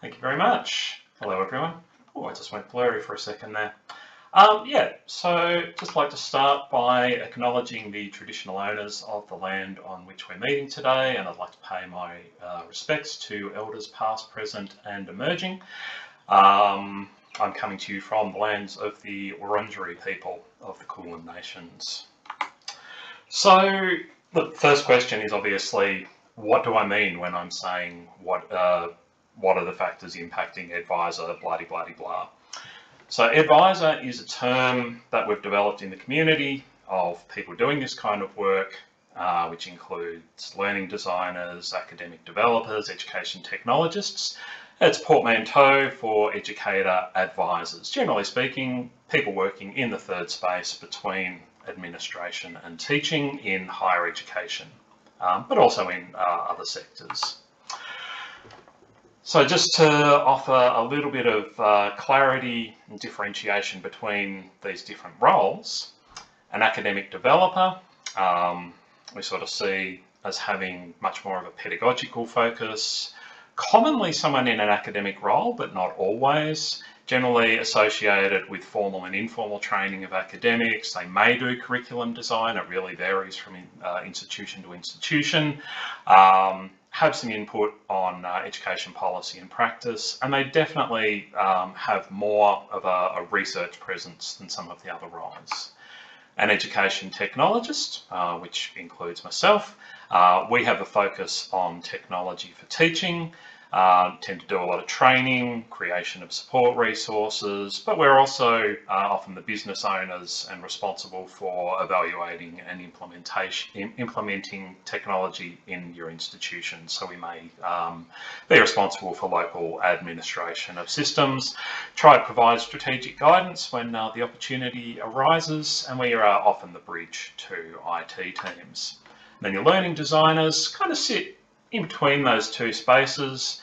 Thank you very much. Hello everyone. Oh, I just went blurry for a second there. So just like to start by acknowledging the traditional owners of the land on which we're meeting today, and I'd like to pay my respects to elders past, present and emerging. I'm coming to you from the lands of the Wurundjeri people of the Kulin Nations. So the first question is obviously, what do I mean when I'm saying what are the factors impacting Edvisor, blah-de-blah-de-blah. So Edvisor is a term that we've developed in the community of people doing this kind of work, which includes learning designers, academic developers, education technologists. It's portmanteau for educator-advisors. Generally speaking, people working in the third space between administration and teaching in higher education, but also in other sectors. So just to offer a little bit of clarity and differentiation between these different roles, an academic developer we sort of see as having much more of a pedagogical focus, commonly someone in an academic role, but not always, generally associated with formal and informal training of academics. They may do curriculum design, it really varies from institution to institution. Have some input on education policy and practice, and they definitely have more of a research presence than some of the other roles. An education technologist, which includes myself, we have a focus on technology for teaching, tend to do a lot of training, creation of support resources, but we're also often the business owners and responsible for evaluating and implementing technology in your institution. So we may be responsible for local administration of systems, try to provide strategic guidance when the opportunity arises, and we are often the bridge to IT teams. And then your learning designers kind of sit in between those two spaces,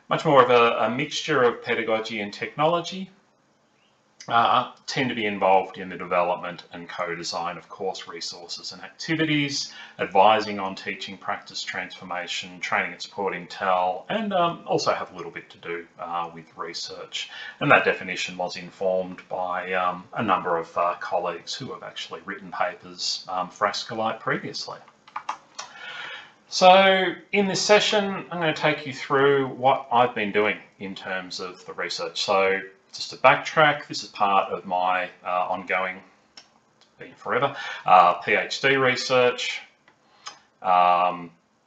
much more of a mixture of pedagogy and technology, tend to be involved in the development and co-design of course resources and activities, advising on teaching practice transformation, training and support intel, and also have a little bit to do with research. And that definition was informed by a number of colleagues who have actually written papers for ASCILITE previously. So in this session, I'm going to take you through what I've been doing in terms of the research. So just to backtrack, this is part of my ongoing, been forever, PhD research.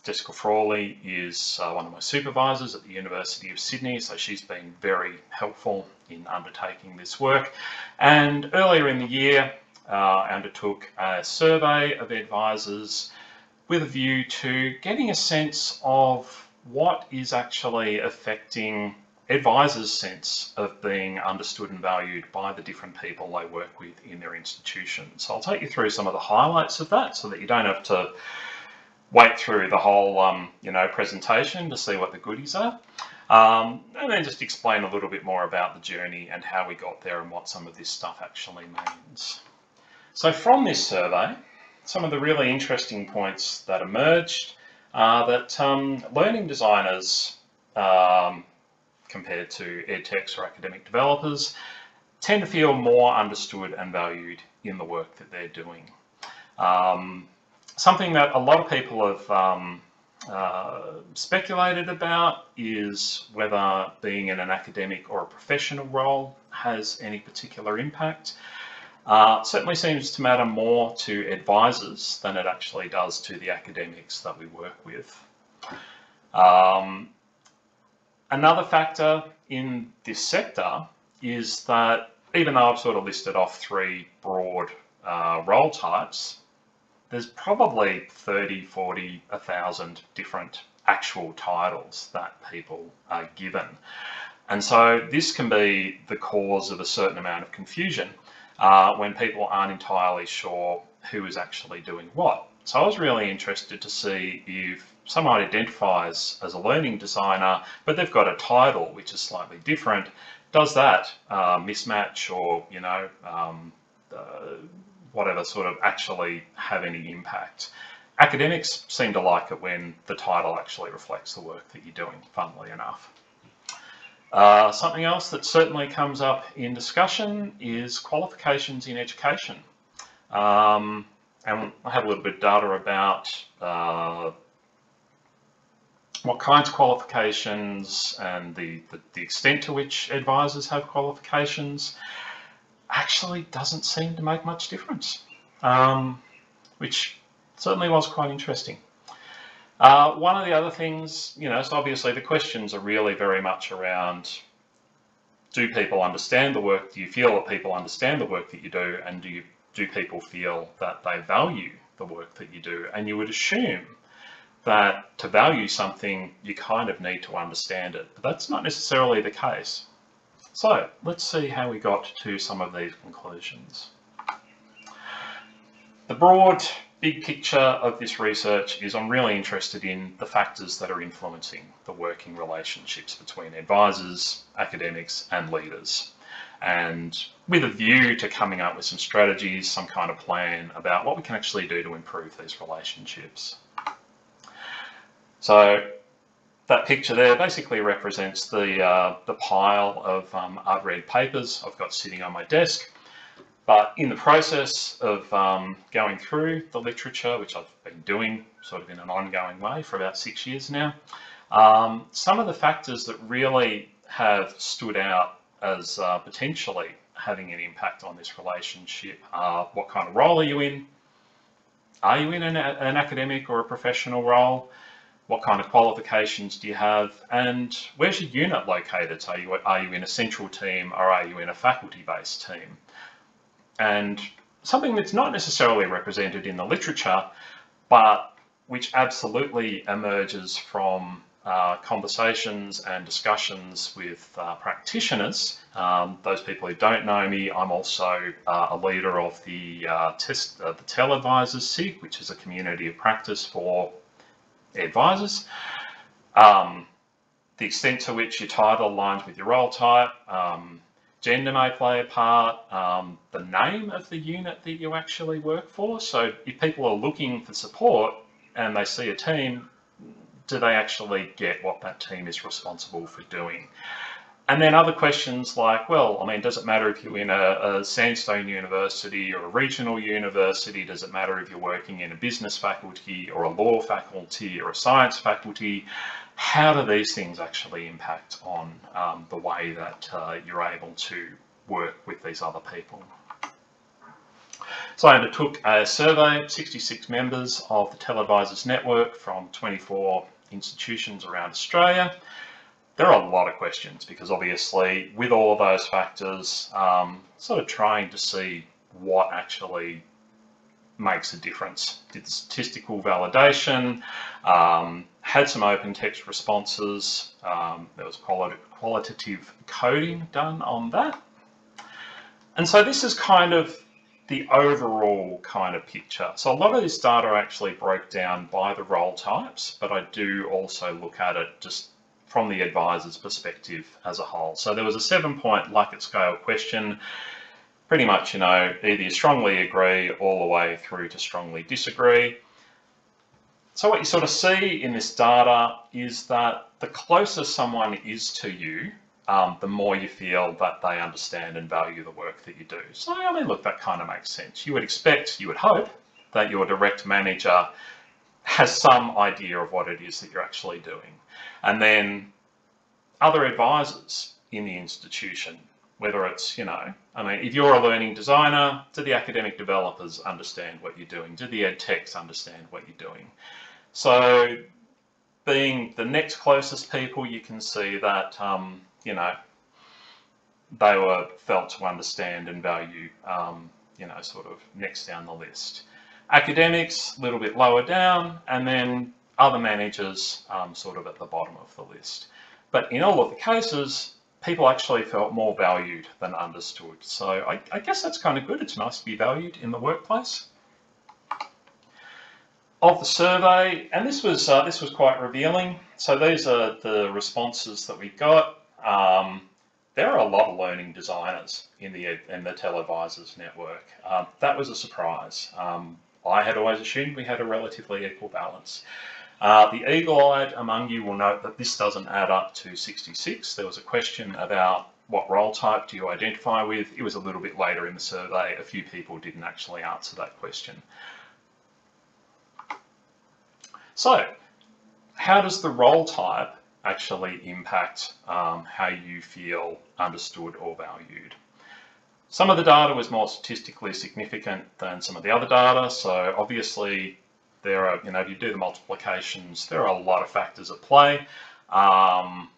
Jessica Frawley is one of my supervisors at the University of Sydney, so she's been very helpful in undertaking this work. And earlier in the year, I undertook a survey of advisors with a view to getting a sense of what is actually affecting advisors' sense of being understood and valued by the different people they work with in their institution. So I'll take you through some of the highlights of that so that you don't have to wait through the whole presentation to see what the goodies are. And then just explain a little bit more about the journey and how we got there and what some of this stuff actually means. So from this survey, some of the really interesting points that emerged are that learning designers, compared to edtechs or academic developers, tend to feel more understood and valued in the work that they're doing. Something that a lot of people have speculated about is whether being in an academic or a professional role has any particular impact. Certainly seems to matter more to advisors than it actually does to the academics that we work with. Another factor in this sector is that even though I've sort of listed off three broad role types, there's probably 30, 40, 1,000 different actual titles that people are given. And so this can be the cause of a certain amount of confusion when people aren't entirely sure who is actually doing what. So I was really interested to see if someone identifies as a learning designer, but they've got a title which is slightly different. Does that mismatch or, whatever sort of actually have any impact? Academics seem to like it when the title actually reflects the work that you're doing, funnily enough. Something else that certainly comes up in discussion is qualifications in education. And I have a little bit of data about what kinds of qualifications and the extent to which advisors have qualifications. Actually doesn't seem to make much difference, which certainly was quite interesting. One of the other things, so obviously the questions are really very much around, do people understand the work? Do you feel that people understand the work that you do? And do people feel that they value the work that you do? And you would assume that to value something, you kind of need to understand it, but that's not necessarily the case. So let's see how we got to some of these conclusions. The broad, big picture of this research is I'm really interested in the factors that are influencing the working relationships between advisors, academics, and leaders, and with a view to coming up with some strategies, some kind of plan about what we can actually do to improve these relationships. So that picture there basically represents the pile of unread papers I've got sitting on my desk. But in the process of going through the literature, which I've been doing sort of in an ongoing way for about 6 years now, some of the factors that really have stood out as potentially having an impact on this relationship are: what kind of role are you in? Are you in an academic or a professional role? What kind of qualifications do you have? And where's your unit located? So are you in a central team or are you in a faculty-based team? And something that's not necessarily represented in the literature, but which absolutely emerges from conversations and discussions with practitioners. Those people who don't know me, I'm also a leader of the Edvisors SIG, which is a community of practice for advisors. The extent to which your title aligns with your role type, gender may play a part, the name of the unit that you actually work for. So if people are looking for support and they see a team, do they actually get what that team is responsible for doing? And then other questions like, well, I mean, does it matter if you're in a sandstone university or a regional university? Does it matter if you're working in a business faculty or a law faculty or a science faculty? How do these things actually impact on the way that you're able to work with these other people? So I undertook a survey of 66 members of the Technologists network from 24 institutions around Australia. There are a lot of questions because obviously with all of those factors, sort of trying to see what actually makes a difference. Did the statistical validation, had some open text responses, there was qualitative coding done on that. And so this is kind of the overall kind of picture. So a lot of this data actually broke down by the role types, but I do also look at it just from the advisor's perspective as a whole. So there was a 7-point Likert scale question, pretty much, either you strongly agree all the way through to strongly disagree. So what you sort of see in this data is that the closer someone is to you, the more you feel that they understand and value the work that you do. So, I mean, look, that kind of makes sense. You would expect, you would hope that your direct manager has some idea of what it is that you're actually doing. And then other advisors in the institution, whether it's, I mean, if you're a learning designer, do the academic developers understand what you're doing? Do the ed techs understand what you're doing? So being the next closest people, you can see that, they were felt to understand and value, sort of next down the list. Academics, a little bit lower down, and then other managers sort of at the bottom of the list. But in all of the cases, people actually felt more valued than understood. So I guess that's kind of good. It's nice to be valued in the workplace. Of the survey, and this was quite revealing. So these are the responses that we got. There are a lot of learning designers in the Technologists network. That was a surprise. I had always assumed we had a relatively equal balance. The eagle-eyed among you will note that this doesn't add up to 66. There was a question about what role type do you identify with. It was a little bit later in the survey. A few people didn't actually answer that question. So, how does the role type actually impact how you feel understood or valued? Some of the data was more statistically significant than some of the other data. So obviously there are, if you do the multiplications, there are a lot of factors at play. I'm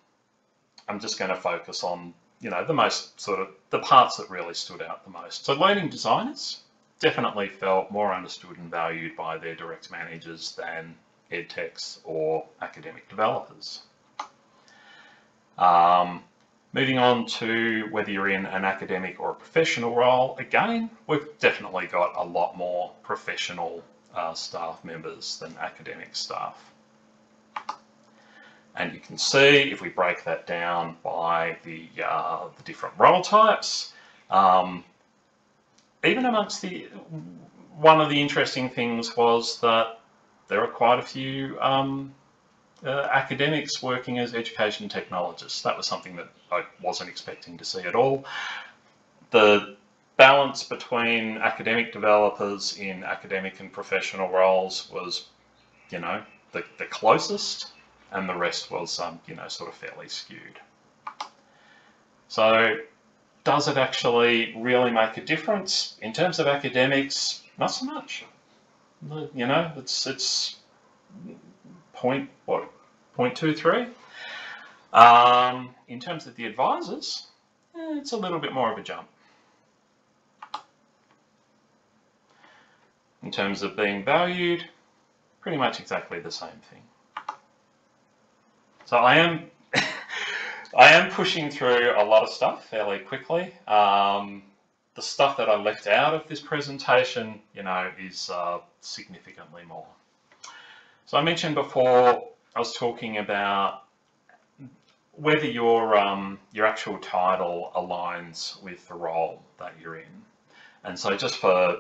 just going to focus on, the most the parts that really stood out the most. So learning designers definitely felt more understood and valued by their direct managers than ed techs or academic developers. Moving on to whether you're in an academic or a professional role, again, we've definitely got a lot more professional staff members than academic staff. And you can see, if we break that down by the different role types, even amongst one of the interesting things was that there are quite a few academics working as education technologists. That was something that I wasn't expecting to see at all. The balance between academic developers in academic and professional roles was, the closest, and the rest was, sort of fairly skewed. So, does it actually really make a difference? In terms of academics, not so much. It's 0.23. In terms of the advisors, it's a little bit more of a jump. In terms of being valued, pretty much exactly the same thing. So I am pushing through a lot of stuff fairly quickly. The stuff that I left out of this presentation, is significantly more. So I mentioned before, I was talking about whether your actual title aligns with the role that you're in. And so just for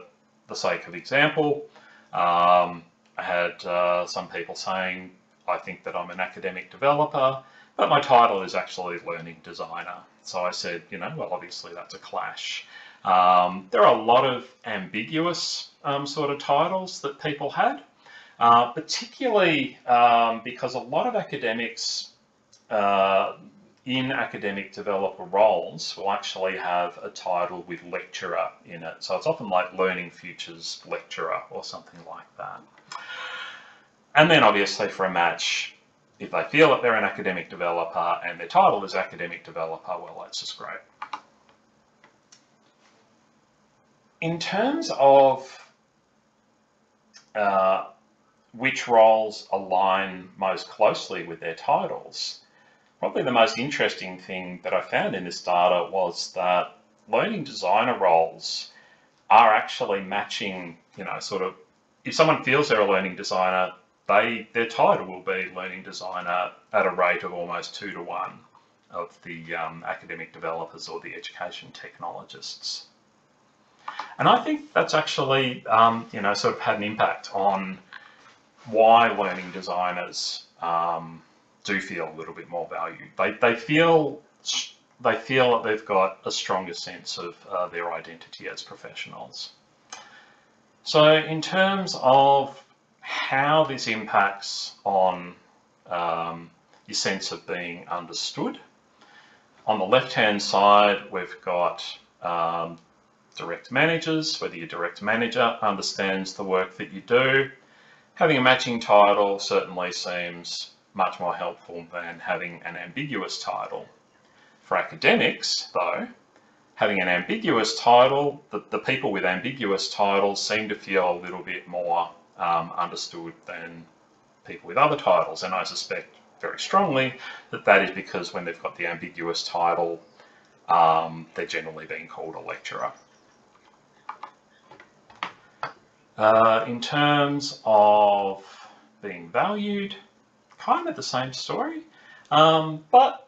the sake of example, I had some people saying, I think that I'm an academic developer, but my title is actually learning designer. So I said, well, obviously that's a clash. There are a lot of ambiguous sort of titles that people had, particularly because a lot of academics in academic developer roles will actually have a title with lecturer in it. So it's often like Learning Futures lecturer or something like that. And then obviously for a match, if they feel that they're an academic developer and their title is academic developer, well, that's just great. In terms of which roles align most closely with their titles, probably the most interesting thing that I found in this data was that learning designer roles are actually matching, if someone feels they're a learning designer, their title will be learning designer at a rate of almost 2 to 1 of the academic developers or the education technologists. And I think that's actually, sort of had an impact on why learning designers do feel a little bit more valued. They feel that they've got a stronger sense of their identity as professionals. So in terms of how this impacts on your sense of being understood, on the left-hand side, we've got direct managers, whether your direct manager understands the work that you do. Having a matching title certainly seems much more helpful than having an ambiguous title. For academics, though, having an ambiguous title, the people with ambiguous titles seem to feel a little bit more understood than people with other titles, and I suspect very strongly that that is because when they've got the ambiguous title, they're generally being called a lecturer. In terms of being valued, kind of the same story, but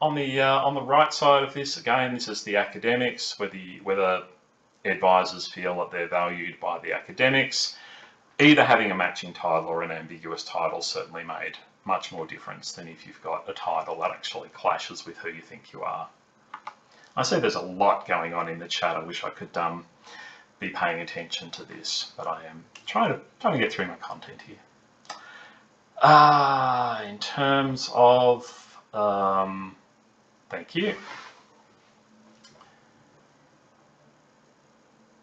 on the right side of this, again, this is the academics, whether advisors feel that they're valued by the academics. either having a matching title or an ambiguous title certainly made much more difference than if you've got a title that actually clashes with who you think you are. I see there's a lot going on in the chat. I wish I could be paying attention to this, but I am trying to get through my content here. In terms of, thank you.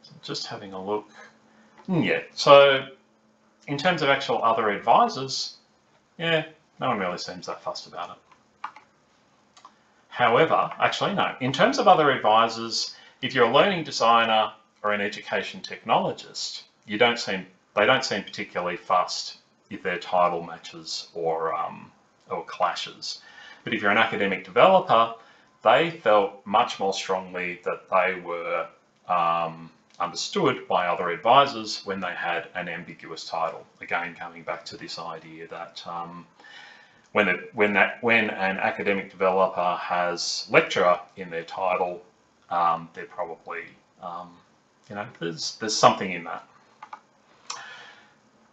So just having a look. Yeah, so in terms of actual other advisors, yeah, no one really seems that fussed about it. However, actually no, in terms of other advisors, if you're a learning designer or an education technologist, they don't seem particularly fussed if their title matches or clashes. But if you're an academic developer, they felt much more strongly that they were understood by other advisors when they had an ambiguous title. Again, coming back to this idea that when an academic developer has lecturer in their title, they're probably, there's something in that.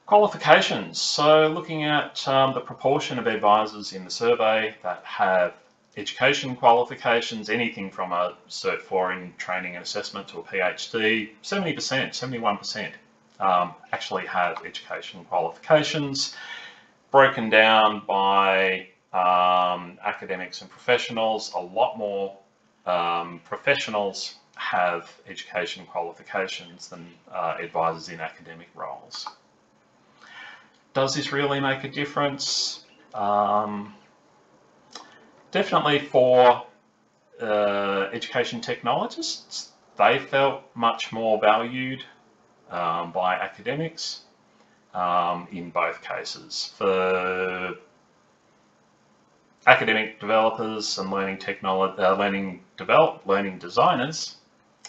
Qualifications. So looking at the proportion of advisors in the survey that have education qualifications, anything from a Cert 4 in training and assessment to a PhD, 70%, 71% actually have education qualifications, broken down by academics and professionals. A lot more professionals have education qualifications than advisors in academic roles. Does this really make a difference? Definitely for education technologists, they felt much more valued by academics in both cases. For academic developers and learning designers,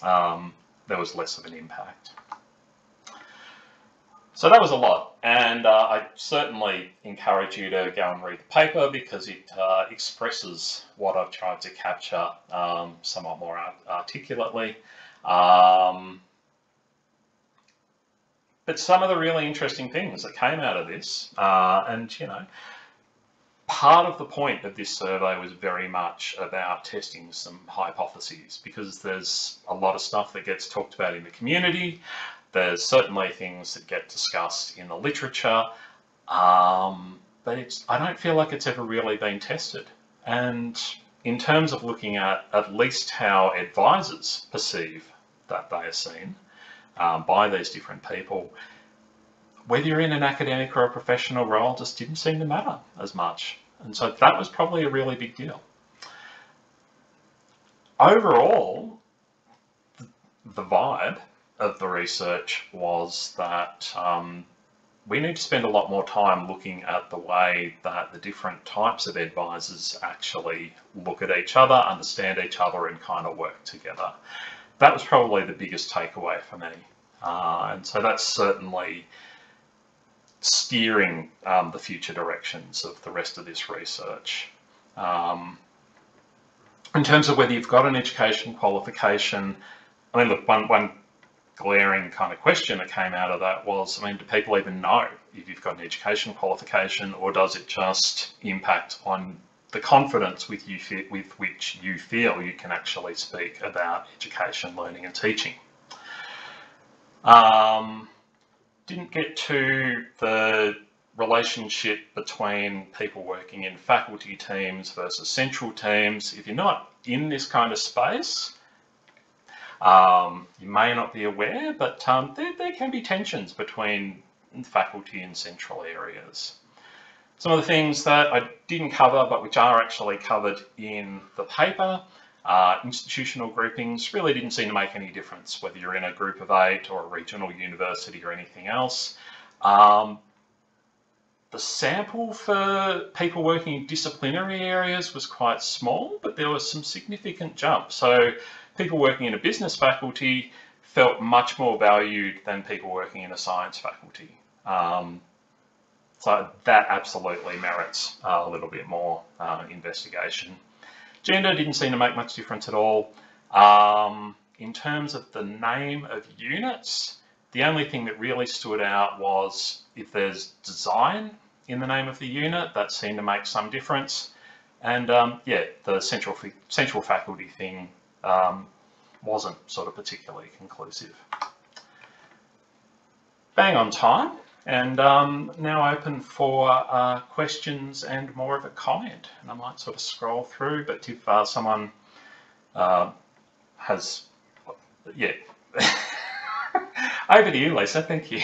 there was less of an impact. So that was a lot, and I certainly encourage you to go and read the paper because it expresses what I've tried to capture somewhat more articulately. But some of the really interesting things that came out of this, and part of the point of this survey was very much about testing some hypotheses, because there's a lot of stuff that gets talked about in the community. There's certainly things that get discussed in the literature, but I don't feel like it's ever really been tested. And in terms of looking at least how advisors perceive that they are seen by these different people, whether you're in an academic or a professional role just didn't seem to matter as much. And so that was probably a really big deal. Overall, the vibe of the research was that we need to spend a lot more time looking at the way that the different types of advisors actually look at each other, understand each other, and kind of work together. That was probably the biggest takeaway for me. And so that's certainly steering the future directions of the rest of this research. In terms of whether you've got an education qualification, I mean, look, one glaring kind of question that came out of that was, I mean, do people even know if you've got an education qualification, or does it just impact on the confidence with which you feel you can actually speak about education, learning and teaching? Didn't get to the relationship between people working in faculty teams versus central teams. If you're not in this kind of space, you may not be aware, but there can be tensions between faculty and central areas. Some of the things that I didn't cover, but which are actually covered in the paper, institutional groupings really didn't seem to make any difference, whether you're in a group of 8 or a regional university or anything else. The sample for people working in disciplinary areas was quite small, but there was some significant jumps. So people working in a business faculty felt much more valued than people working in a science faculty. So that absolutely merits a little bit more investigation. Gender didn't seem to make much difference at all. In terms of the name of units, The only thing that really stood out was if there's design in the name of the unit, that seemed to make some difference. And yeah, the central faculty thing wasn't sort of particularly conclusive. Bang on time, and now open for questions and more of a comment. And I might sort of scroll through, but if someone has, yeah. Over to you, Lisa, thank you.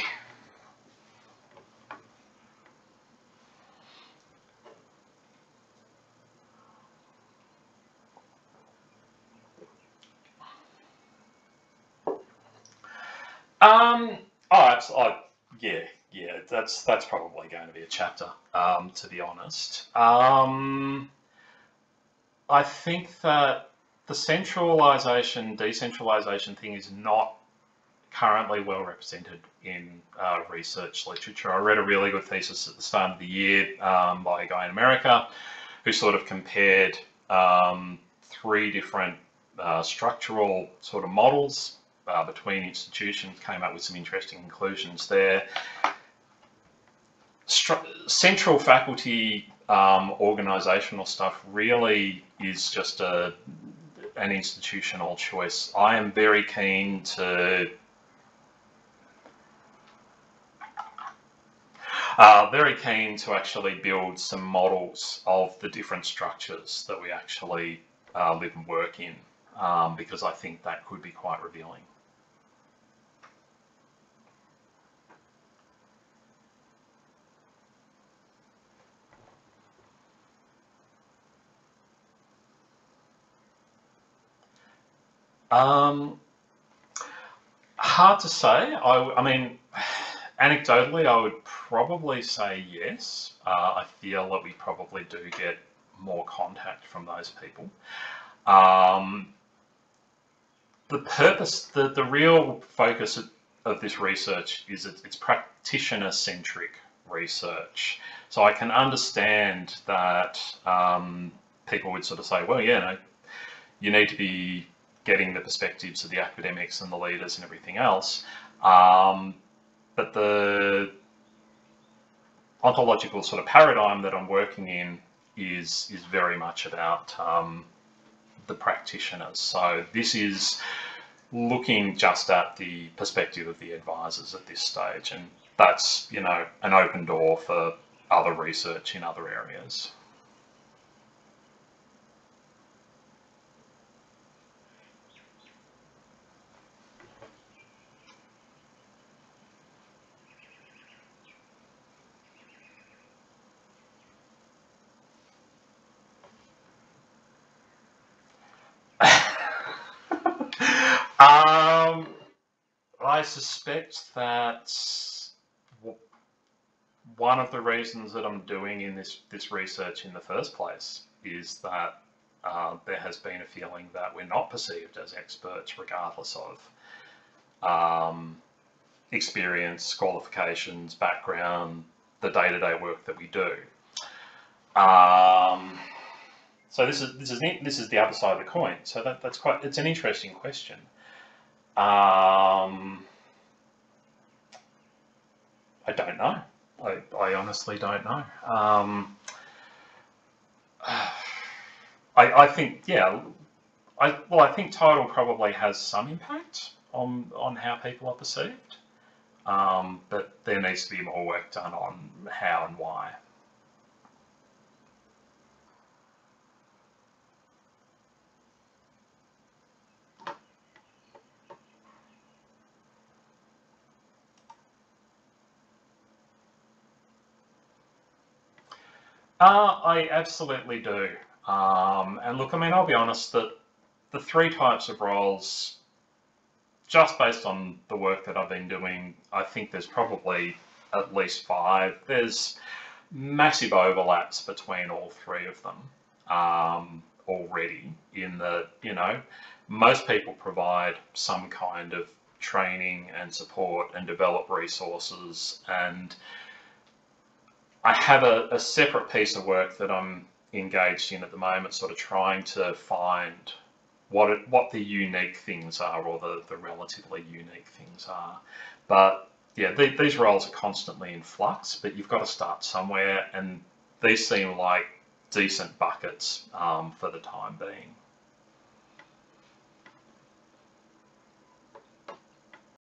Yeah, that's probably going to be a chapter, to be honest. I think that the centralisation, decentralisation thing is not currently well represented in research literature. I read a really good thesis at the start of the year by a guy in America who sort of compared 3 different structural sort of models between institutions, came up with some interesting conclusions there. Central faculty organisational stuff really is just an institutional choice. I am very keen to actually build some models of the different structures that we actually live and work in, because I think that could be quite revealing. Hard to say. I mean, anecdotally, I would probably say yes. I feel that we probably do get more contact from those people. The purpose, the real focus of this research is it's practitioner-centric research. So I can understand that people would sort of say, well, yeah, no, you need to be getting the perspectives of the academics and the leaders and everything else. But the ontological sort of paradigm that I'm working in is very much about the practitioners. So this is looking just at the perspective of the advisors at this stage, and that's, you know, an open door for other research in other areas. I suspect that one of the reasons that I'm doing in this research in the first place is that there has been a feeling that we're not perceived as experts regardless of experience, qualifications, background, the day-to-day work that we do. So this is the other side of the coin. So it's an interesting question. I don't know. I honestly don't know. I think, yeah. I think title probably has some impact on how people are perceived, but there needs to be more work done on how and why. I absolutely do. And look, I mean, I'll be honest that the 3 types of roles, just based on the work that I've been doing, I think there's probably at least 5. There's massive overlaps between all 3 of them already, in that, you know, most people provide some kind of training and support and develop resources, and I have a separate piece of work that I'm engaged in at the moment, sort of trying to find what the unique things are, or the relatively unique things are But yeah, these roles are constantly in flux, but you've got to start somewhere, and these seem like decent buckets for the time being.